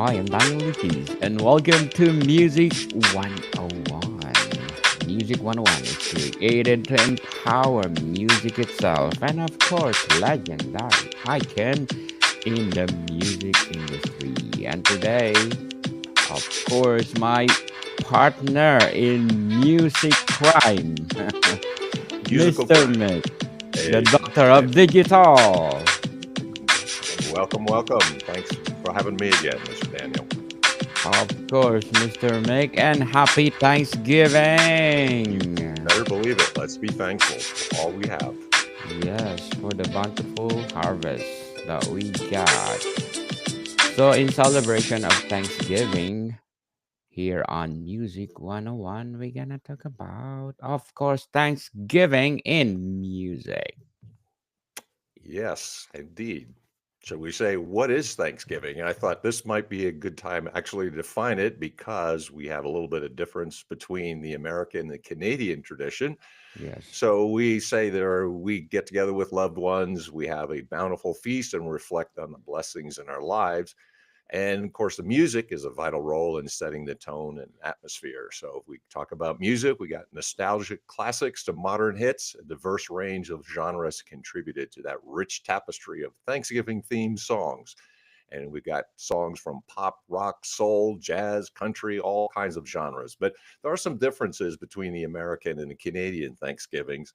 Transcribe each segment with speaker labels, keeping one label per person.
Speaker 1: I am Daniel Lucas, and welcome to Music 101. Music 101 is created to empower music itself and, of course, legendary icon in the music industry. And today, of course, my partner in music crime,
Speaker 2: Musical
Speaker 1: Mr.
Speaker 2: crime.
Speaker 1: Mick, the
Speaker 2: Hey,
Speaker 1: doctor
Speaker 2: hey,
Speaker 1: of digital.
Speaker 2: welcome, welcome. Thanks for having me again, Mr. Daniel.
Speaker 1: Of course, Mr. Mick, and happy
Speaker 2: You
Speaker 1: Thanksgiving.
Speaker 2: better believe it. Let's be thankful for all we have.
Speaker 1: Yes, for the bountiful harvest that we got. So, in celebration of Thanksgiving, here on Music 101, we're gonna talk about, of course, Thanksgiving in music.
Speaker 2: Yes, indeed. Shall we say, what is Thanksgiving? And I thought this might be a good time actually to define it because we have a little bit of difference between the American and the Canadian tradition.
Speaker 1: Yes.
Speaker 2: So we say we get together with loved ones, we have a bountiful feast and reflect on the blessings in our lives. And of course, the music is a vital role in setting the tone and atmosphere. So, if we talk about music, we got nostalgic classics to modern hits. A diverse range of genres contributed to that rich tapestry of Thanksgiving themed songs. And we've got songs from pop, rock, soul, jazz, country, all kinds of genres. But there are some differences between the American and the Canadian Thanksgivings.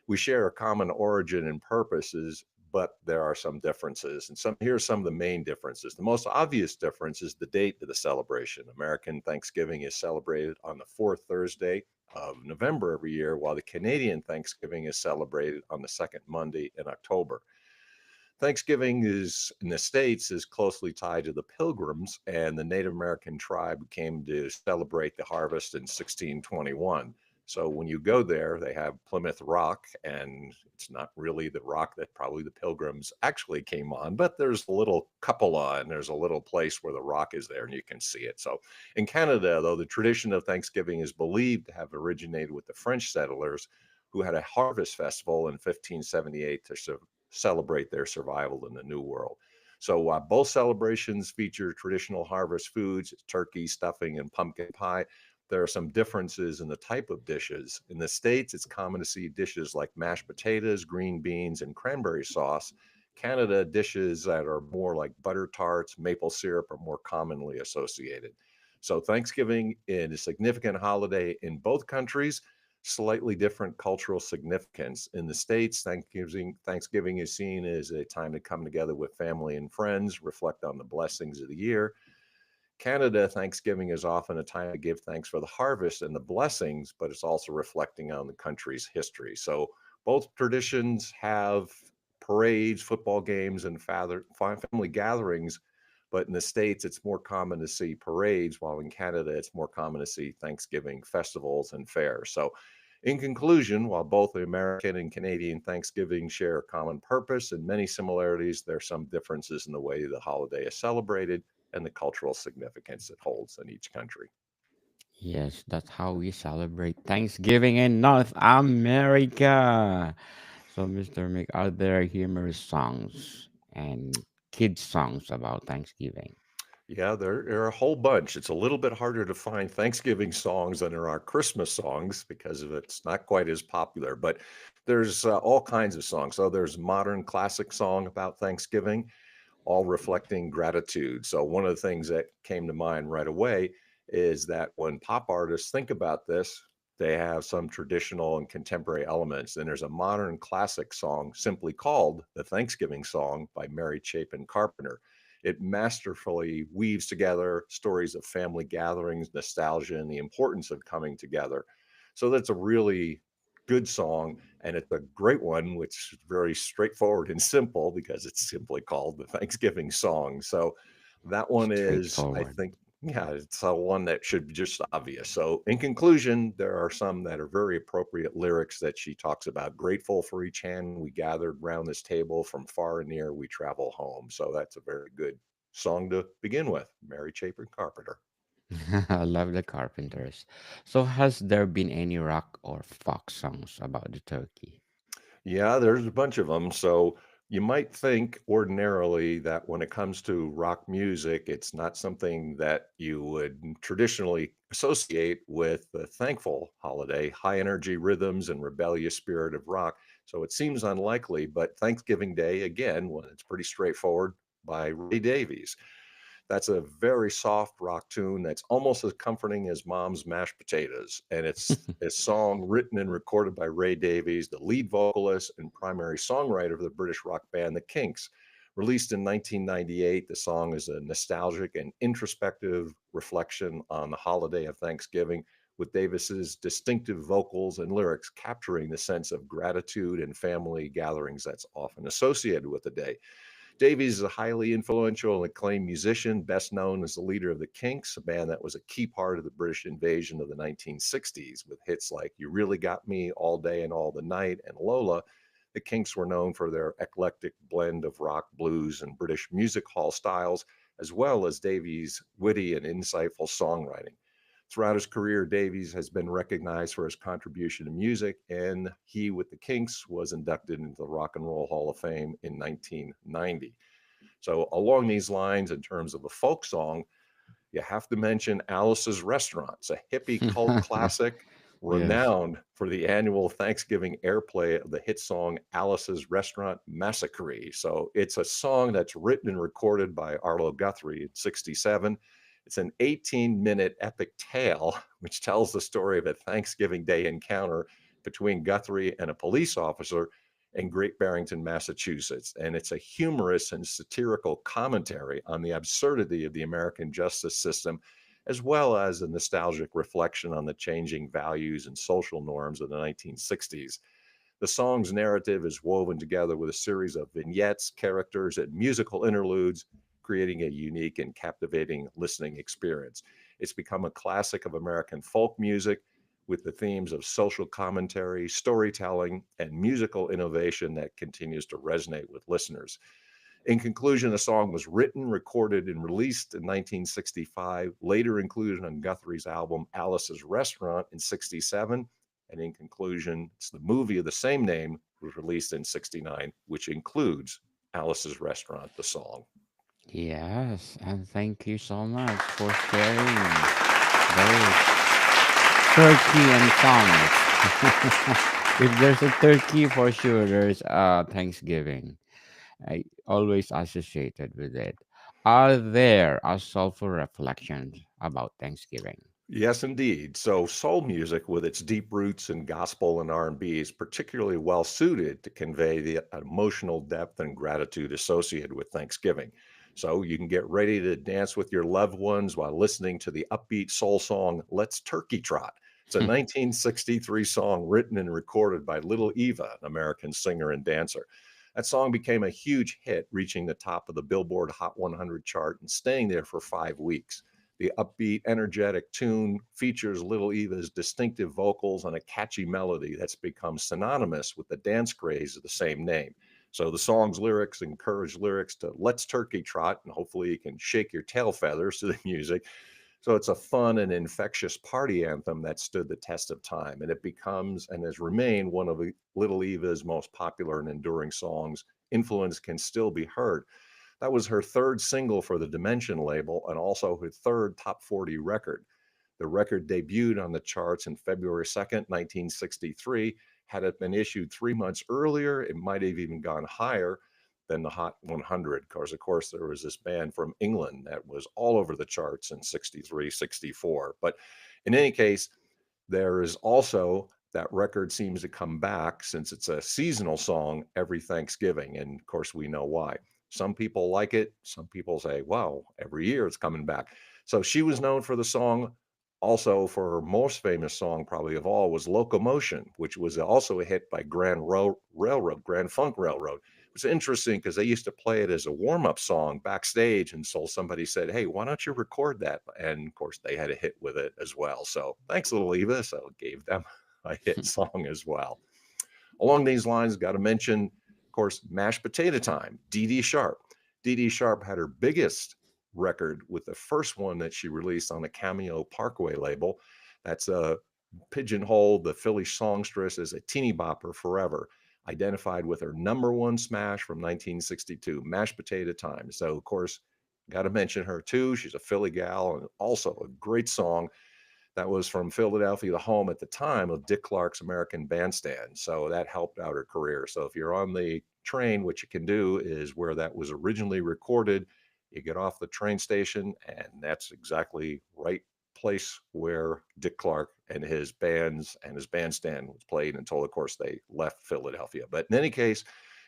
Speaker 2: We share a common origin and purposes, but there are some differences. And here are some of the main differences. The most obvious difference is the date of the celebration. American Thanksgiving is celebrated on the fourth Thursday of November every year, while the Canadian Thanksgiving is celebrated on the second Monday in October. Thanksgiving is in the States is closely tied to the Pilgrims, and the Native American tribe came to celebrate the harvest in 1621. So when you go there, they have Plymouth Rock, and it's not really the rock that probably the Pilgrims actually came on, but there's a little cupola and there's a little place where the rock is there and you can see it. So in Canada, though, the tradition of Thanksgiving is believed to have originated with the French settlers who had a harvest festival in 1578 to celebrate their survival in the New World. So both celebrations feature traditional harvest foods, turkey, stuffing, and pumpkin pie. There are some differences in the type of dishes. In the States, it's common to see dishes like mashed potatoes, green beans, and cranberry sauce. Canada, dishes that are more like butter tarts, maple syrup are more commonly associated. So Thanksgiving is a significant holiday in both countries, slightly different cultural significance. In the States, Thanksgiving is seen as a time to come together with family and friends, reflect on the blessings of the year. Canada, Thanksgiving is often a time to give thanks for the harvest and the blessings, but it's also reflecting on the country's history. So both traditions have parades, football games, and family gatherings. But in the States, it's more common to see parades, while in Canada, it's more common to see Thanksgiving festivals and fairs. So, in conclusion, while both the American and Canadian Thanksgiving share a common purpose and many similarities, there are some differences in the way the holiday is celebrated and the cultural significance it holds in each country.
Speaker 1: Yes, that's how we celebrate Thanksgiving in North America. So, Mr. Mick, are there humorous songs and kids songs about Thanksgiving?
Speaker 2: Yeah, there are a whole bunch. It's a little bit harder to find Thanksgiving songs than there are Christmas songs because of it's not quite as popular. But there's all kinds of songs. So there's modern classic song about Thanksgiving, all reflecting gratitude. So one of the things that came to mind right away is that when pop artists think about this, they have some traditional and contemporary elements. And there's a modern classic song simply called the Thanksgiving Song by Mary Chapin Carpenter. It masterfully weaves together stories of family gatherings, nostalgia, and the importance of coming together. So that's a really good song, and it's a great one, which is very straightforward and simple because it's simply called the Thanksgiving Song. So that one is, I
Speaker 1: Straightforward.
Speaker 2: think, yeah, it's a one that should be just obvious. So, in conclusion, there are some that are very appropriate lyrics that she talks about. Grateful for each hand we gathered round this table, from far and near we travel home. So, that's a very good song to begin with. Mary Chapin Carpenter.
Speaker 1: I love the Carpenters. So, has there been any rock or folk songs about the turkey?
Speaker 2: Yeah, there's a bunch of them. So You might think ordinarily that when it comes to rock music, it's not something that you would traditionally associate with the thankful holiday, high energy rhythms and rebellious spirit of rock. So it seems unlikely, but Thanksgiving Day, again, well, it's pretty straightforward by Ray Davies. That's a very soft rock tune that's almost as comforting as Mom's mashed potatoes. And it's a song written and recorded by Ray Davies, the lead vocalist and primary songwriter of the British rock band The Kinks. Released in 1998, the song is a nostalgic and introspective reflection on the holiday of Thanksgiving, with Davis's distinctive vocals and lyrics capturing the sense of gratitude and family gatherings that's often associated with the day. Davies is a highly influential and acclaimed musician, best known as the leader of the Kinks, a band that was a key part of the British invasion of the 1960s, with hits like You Really Got Me, All Day and All the Night, and Lola. The Kinks were known for their eclectic blend of rock, blues, and British music hall styles, as well as Davies' witty and insightful songwriting. Throughout his career, Davies has been recognized for his contribution to music, and he, with the Kinks, was inducted into the Rock and Roll Hall of Fame in 1990. So, along these lines, in terms of a folk song, you have to mention Alice's Restaurant. It's a hippie cult classic
Speaker 1: Yes.
Speaker 2: renowned for the annual Thanksgiving airplay of the hit song Alice's Restaurant Massacre. So it's a song that's written and recorded by Arlo Guthrie in 67. It's an 18-minute epic tale which tells the story of a Thanksgiving Day encounter between Guthrie and a police officer in Great Barrington, Massachusetts. And it's a humorous and satirical commentary on the absurdity of the American justice system, as well as a nostalgic reflection on the changing values and social norms of the 1960s. The song's narrative is woven together with a series of vignettes, characters, and musical interludes, creating a unique and captivating listening experience. It's become a classic of American folk music with the themes of social commentary, storytelling, and musical innovation that continues to resonate with listeners. In conclusion, the song was written, recorded, and released in 1965, later included on Guthrie's album Alice's Restaurant in 67. And in conclusion, it's the movie of the same name was released in 69, which includes Alice's Restaurant, the song.
Speaker 1: Yes, and thank you so much for sharing those turkey and songs. If there's a turkey, for sure, there's Thanksgiving. I always associated with it. Are there a soulful reflections about Thanksgiving?
Speaker 2: Yes, indeed. So soul music, with its deep roots in gospel and R&B, is particularly well suited to convey the emotional depth and gratitude associated with Thanksgiving. So you can get ready to dance with your loved ones while listening to the upbeat soul song "Let's Turkey Trot." It's a 1963 song written and recorded by Little Eva, an American singer and dancer. That song became a huge hit, reaching the top of the Billboard Hot 100 chart and staying there for 5 weeks. The upbeat, energetic tune features Little Eva's distinctive vocals and a catchy melody that's become synonymous with the dance craze of the same name. So the song's lyrics encourage lyrics to "Let's Turkey Trot," and hopefully you can shake your tail feathers to the music. So it's a fun and infectious party anthem that stood the test of time, and it becomes and has remained one of Little Eva's most popular and enduring songs. Influence can still be heard. That was her third single for the Dimension label and also her third top 40 record. The record debuted on the charts on February 2nd, 1963. Had it been issued 3 months earlier, it might have even gone higher than the Hot 100. Because, of course, there was this band from England that was all over the charts in 63, 64. But in any case, there is also that record seems to come back since it's a seasonal song every Thanksgiving. And of course, we know why. Some people like it. Some people say, wow, every year it's coming back. So she was known for the song. Also, for her most famous song, probably of all, was Locomotion, which was also a hit by Railroad, Grand Funk Railroad. It was interesting because they used to play it as a warm up song backstage. And so somebody said, hey, why don't you record that? And of course, they had a hit with it as well. So thanks, Little Eva. So gave them a hit song as well. Along these lines, got to mention, of course, Mashed Potato Time, Dee Dee Sharp. Dee Dee Sharp had her biggest record with the first one that she released on the Cameo Parkway label. That's pigeonholed the Philly songstress as a teeny bopper forever. identified with her number one smash from 1962, Mashed Potato Time. So, of course, got to mention her too. She's a Philly gal and also a great song that was from Philadelphia, the home at the time of Dick Clark's American Bandstand. So that helped out her career. So if you're on the train, what you can do is where that was originally recorded, you get off the train station, and that's exactly right place where Dick Clark and his bands and his bandstand was played until, of course, they left Philadelphia. But in any case,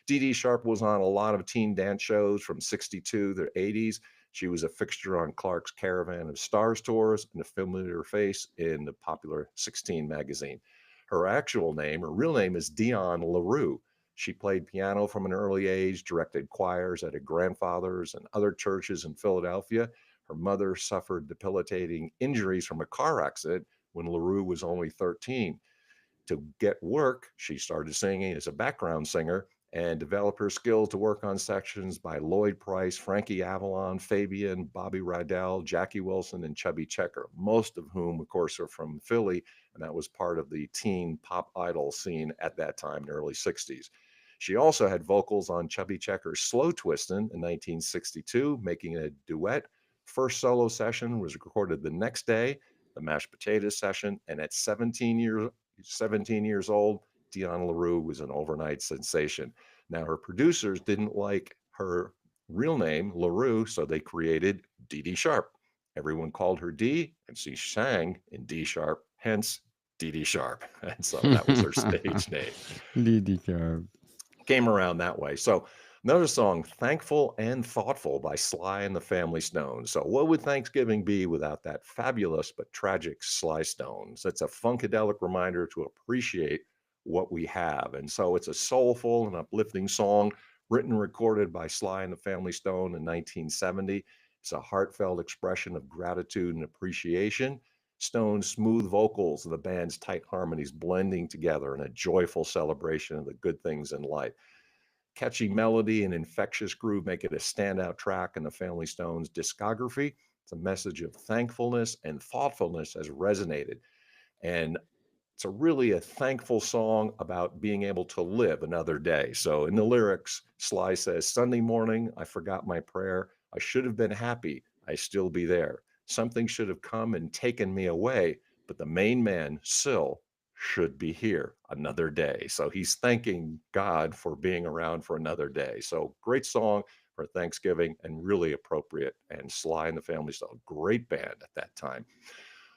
Speaker 2: Dee Dee Sharp was on a lot of teen dance shows from 62 to 80s. She was a fixture on Clark's Caravan of Stars tours and a familiar face in the popular 16 magazine. Her actual name, her real name is Dion LaRue. She played piano from an early age, directed choirs at her grandfather's and other churches in Philadelphia. Her mother suffered debilitating injuries from a car accident when LaRue was only 13. To get work, she started singing as a background singer and developed her skills to work on sections by Lloyd Price, Frankie Avalon, Fabian, Bobby Rydell, Jackie Wilson, and Chubby Checker, most of whom, of course, are from Philly, and that was part of the teen pop idol scene at that time in the early 60s. She also had vocals on Chubby Checker's Slow Twistin' in 1962, making a duet. First solo session was recorded the next day, the Mashed Potatoes session, and at 17 years old, Dion LaRue was an overnight sensation. Now, her producers didn't like her real name, LaRue, so they created Dee Dee Sharp. Everyone called her Dee, and she sang in D sharp, hence Dee Dee Sharp. And so that was her stage name.
Speaker 1: Didi Sharp.
Speaker 2: Came around that way. So another song, Thankful and Thoughtful by Sly and the Family Stones. So what would Thanksgiving be without that fabulous but tragic Sly Stones? It's a funkadelic reminder to appreciate what we have. And so it's a soulful and uplifting song written and recorded by Sly and the Family Stone in 1970. It's a heartfelt expression of gratitude and appreciation. Stone's smooth vocals and the band's tight harmonies blending together in a joyful celebration of the good things in life. Catchy melody and infectious groove make it a standout track in the Family Stones discography. It's a message of thankfulness and thoughtfulness has resonated. And it's really a thankful song about being able to live another day. So in the lyrics, Sly says, Sunday morning, I forgot my prayer. I should have been happy. I still be there. Something should have come and taken me away, but the main man still should be here another day. So he's thanking God for being around for another day. So great song for Thanksgiving and really appropriate. And Sly and the Family Stone, great band at that time.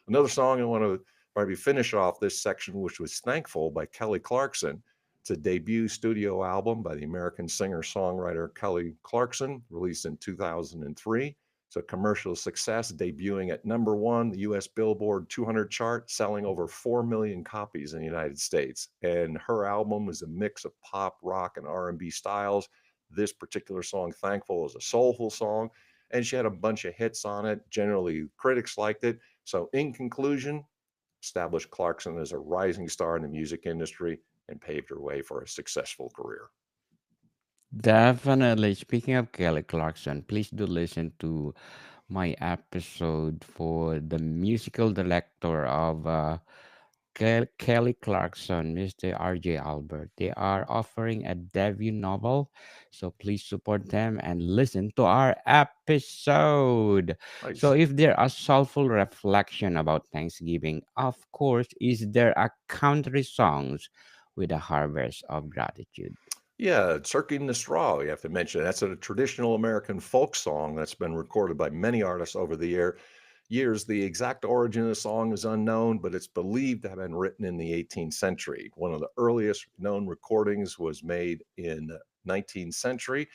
Speaker 2: Another song I want to maybe finish off this section, which was Thankful by Kelly Clarkson. It's a debut studio album by the American singer songwriter Kelly Clarkson, released in 2003. It's a commercial success, debuting at number one, the US Billboard 200 chart, selling over 4 million copies in the United States. And her album is a mix of pop, rock, and R&B styles. This particular song, Thankful, is a soulful song, and she had a bunch of hits on it. Generally, critics liked it. So, in conclusion, established Clarkson as a rising star in the music industry and paved her way for a successful career.
Speaker 1: Definitely. Speaking of Kelly Clarkson, please do listen to my episode for the musical director of Kelly Clarkson, Mr. R.J. Albert. They are offering a debut novel, so please support them and listen to our episode. So,
Speaker 2: Nice.
Speaker 1: if there a soulful reflection about Thanksgiving, of course, is there a country songs with a harvest of gratitude?
Speaker 2: Yeah, Turkey in the Straw, you have to mention. That's a traditional American folk song that's been recorded by many artists over the years. The exact origin of the song is unknown, but it's believed to have been written in the 18th century. One of the earliest known recordings was made in the 19th century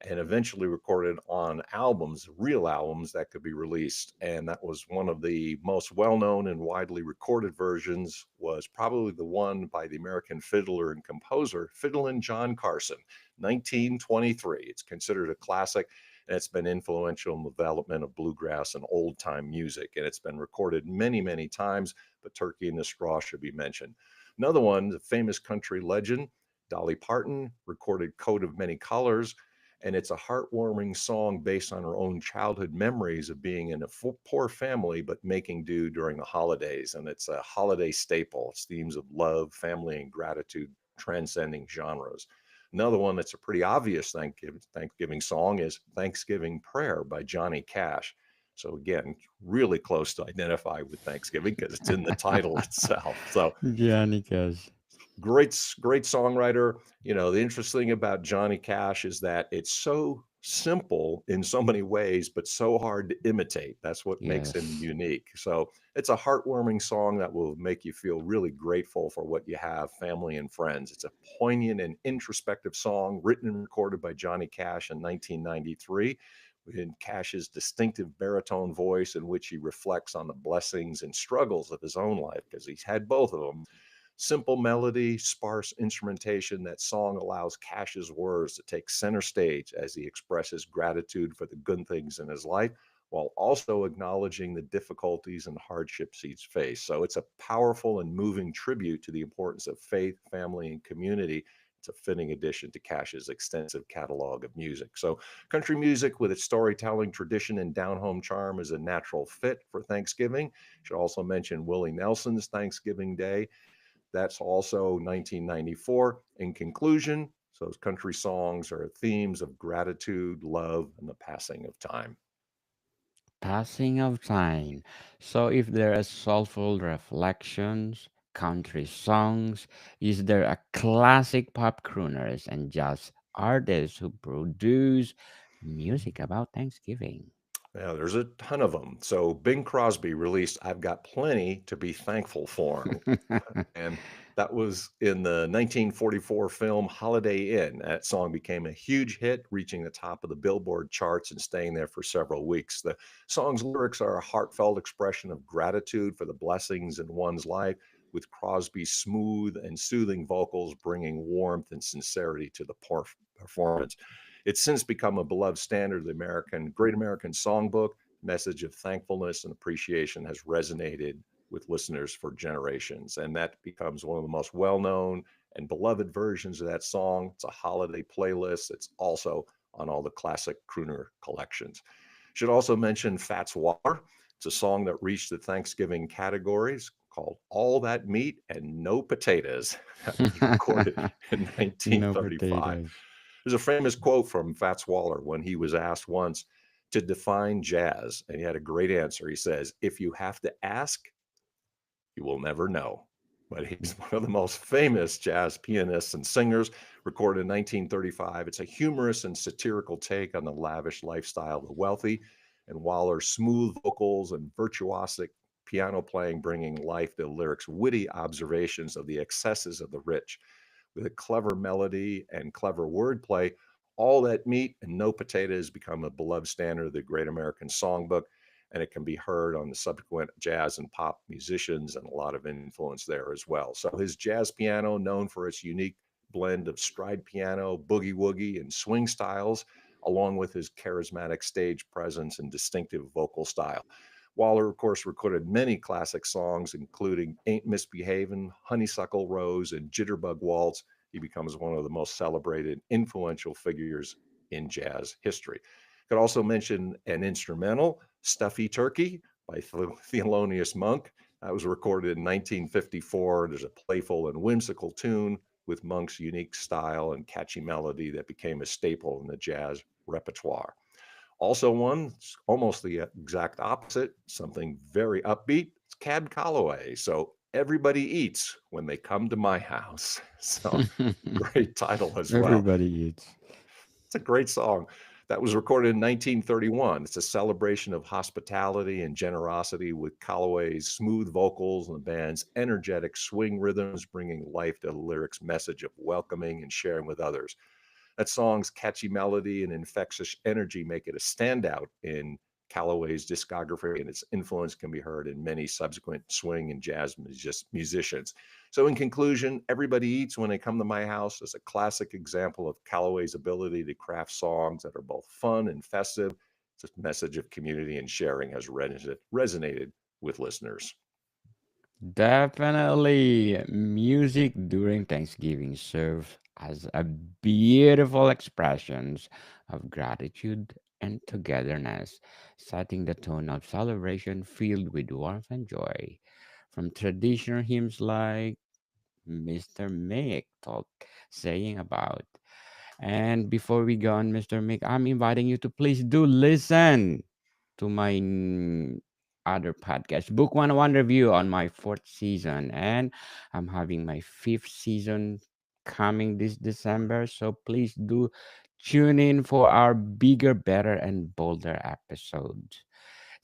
Speaker 2: and eventually recorded on albums, real albums that could be released. And that was one of the most well-known and widely recorded versions, was probably the one by the American fiddler and composer Fiddlin' John Carson, 1923. It's considered a classic, and it's been influential in the development of bluegrass and old time music. And it's been recorded many, many times, but Turkey in the Straw should be mentioned. Another one, the famous country legend, Dolly Parton, recorded Coat of Many Colors. And it's a heartwarming song based on her own childhood memories of being in a poor family, but making do during the holidays. And it's a holiday staple. It's themes of love, family, and gratitude transcending genres. Another one that's a pretty obvious Thanksgiving song is Thanksgiving Prayer by Johnny Cash. So again, really close to identify with Thanksgiving because it's in the title itself. So
Speaker 1: Giannikas.
Speaker 2: great songwriter. You know, the interesting thing about Johnny Cash is that it's so simple in so many ways, but so hard to imitate. That's what makes him
Speaker 1: Yes.
Speaker 2: unique. So it's a heartwarming song that will make you feel really grateful for what you have, family and friends. It's a poignant and introspective song written and recorded by Johnny Cash in 1993. In Cash's distinctive baritone voice, in which he reflects on the blessings and struggles of his own life, because he's had both of them. Simple melody, sparse instrumentation, that song allows Cash's words to take center stage as he expresses gratitude for the good things in his life while also acknowledging the difficulties and hardships he's faced. So it's a powerful and moving tribute to the importance of faith, family, and community. It's a fitting addition to Cash's extensive catalog of music. So, country music, with its storytelling tradition and down home charm, is a natural fit for Thanksgiving. Should also mention Willie Nelson's Thanksgiving Day. That's also 1994. In conclusion, so those country songs are themes of gratitude, love, and the passing of time.
Speaker 1: Passing of time. So, if there are soulful reflections, country songs, is there a classic pop crooners and jazz artists who produce music about Thanksgiving?
Speaker 2: Yeah, there's a ton of them. So Bing Crosby released I've Got Plenty to Be Thankful For. And that was in the 1944 film Holiday Inn. That song became a huge hit, reaching the top of the Billboard charts and staying there for several weeks. The song's lyrics are a heartfelt expression of gratitude for the blessings in one's life, with Crosby's smooth and soothing vocals bringing warmth and sincerity to the performance. It's since become a beloved standard of the Great American Songbook. Message of thankfulness and appreciation has resonated with listeners for generations. And that becomes one of the most well known and beloved versions of that song. It's a holiday playlist. It's also on all the classic crooner collections. Should also mention Fats Waller. It's a song that reached the Thanksgiving categories called All That Meat and No Potatoes. That was recorded in
Speaker 1: No
Speaker 2: 1935.
Speaker 1: potatoes.
Speaker 2: There's a famous quote from Fats Waller when he was asked once to define jazz, and he had a great answer. He says, "If you have to ask, you will never know." But he's one of the most famous jazz pianists and singers, recorded in 1935. It's a humorous and satirical take on the lavish lifestyle of the wealthy, and Waller's smooth vocals and virtuosic piano playing bringing life to the lyrics, witty observations of the excesses of the rich. With a clever melody and clever wordplay, All That Meat and No Potatoes become a beloved standard of the Great American Songbook, and it can be heard on the subsequent jazz and pop musicians and a lot of influence there as well. So his jazz piano, known for its unique blend of stride piano, boogie woogie, and swing styles, along with his charismatic stage presence and distinctive vocal style. Waller, of course, recorded many classic songs, including Ain't Misbehavin', Honeysuckle Rose, and Jitterbug Waltz. He becomes one of the most celebrated, influential figures in jazz history. Could also mention an instrumental, Stuffy Turkey by Thelonious Monk. That was recorded in 1954. There's a playful and whimsical tune with Monk's unique style and catchy melody that became a staple in the jazz repertoire. Also, one almost the exact opposite, something very upbeat. It's Cab Calloway. So everybody eats when they come to my house. So great title as well.
Speaker 1: Everybody eats.
Speaker 2: It's a great song that was recorded in 1931. It's a celebration of hospitality and generosity with Calloway's smooth vocals and the band's energetic swing rhythms, bringing life to the lyrics' message of welcoming and sharing with others. That song's catchy melody and infectious energy make it a standout in Calloway's discography, and its influence can be heard in many subsequent swing and jazz musicians. So, in conclusion, Everybody Eats When They Come to My House is a classic example of Calloway's ability to craft songs that are both fun and festive. It's a message of community and sharing has resonated with listeners.
Speaker 1: Definitely, music during Thanksgiving serves as a beautiful expressions of gratitude and togetherness, setting the tone of celebration filled with warmth and joy. From traditional hymns like Mr. Mick saying about. And before we go on, Mr. Mick, I'm inviting you to please do listen to my other podcast, Book 101 Review on my fourth season. And I'm having my fifth season coming this December. So please do tune in for our bigger, better, and bolder episodes.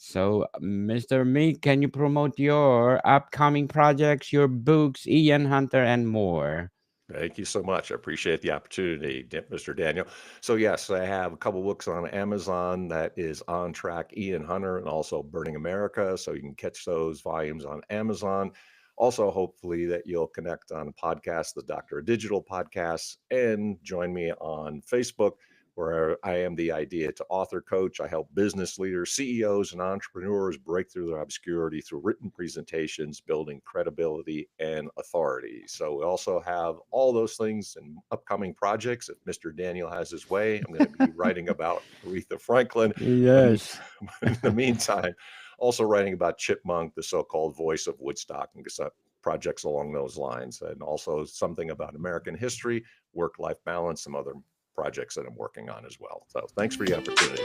Speaker 1: So, Mr. Mick, can you promote your upcoming projects, your books, Ian Hunter, and more?
Speaker 2: Thank you so much. I appreciate the opportunity, Mr. Daniel. So, yes, I have a couple books on Amazon that is On Track, Ian Hunter, and also Burning America. So, you can catch those volumes on Amazon. Also, hopefully, that you'll connect on a podcast, the Doctor of Digital podcast, and join me on Facebook, where I am the Idea to Author coach. I help business leaders, CEOs, and entrepreneurs break through their obscurity through written presentations, building credibility and authority. So we also have all those things and upcoming projects. If Mr. Daniel has his way, I'm going to be writing about Aretha Franklin. In
Speaker 1: Yes.
Speaker 2: in the meantime, also writing about Chipmunk, the so-called voice of Woodstock, and projects along those lines, and also something about American history, work-life balance, some other projects that I'm working on as well. So thanks for the opportunity.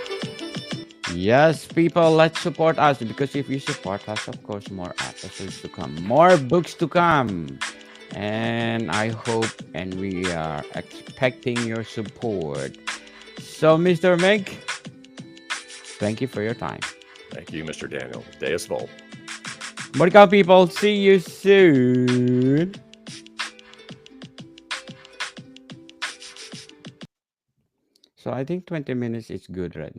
Speaker 1: Yes, people, let's support us because if you support us, of course, more episodes to come, more books to come. And I hope and we are expecting your support. So, Mr. Meg, thank you for your time.
Speaker 2: Thank you, Mr. Daniel. Deus Volt.
Speaker 1: Morika, people, see you soon. So I think 20 minutes is good right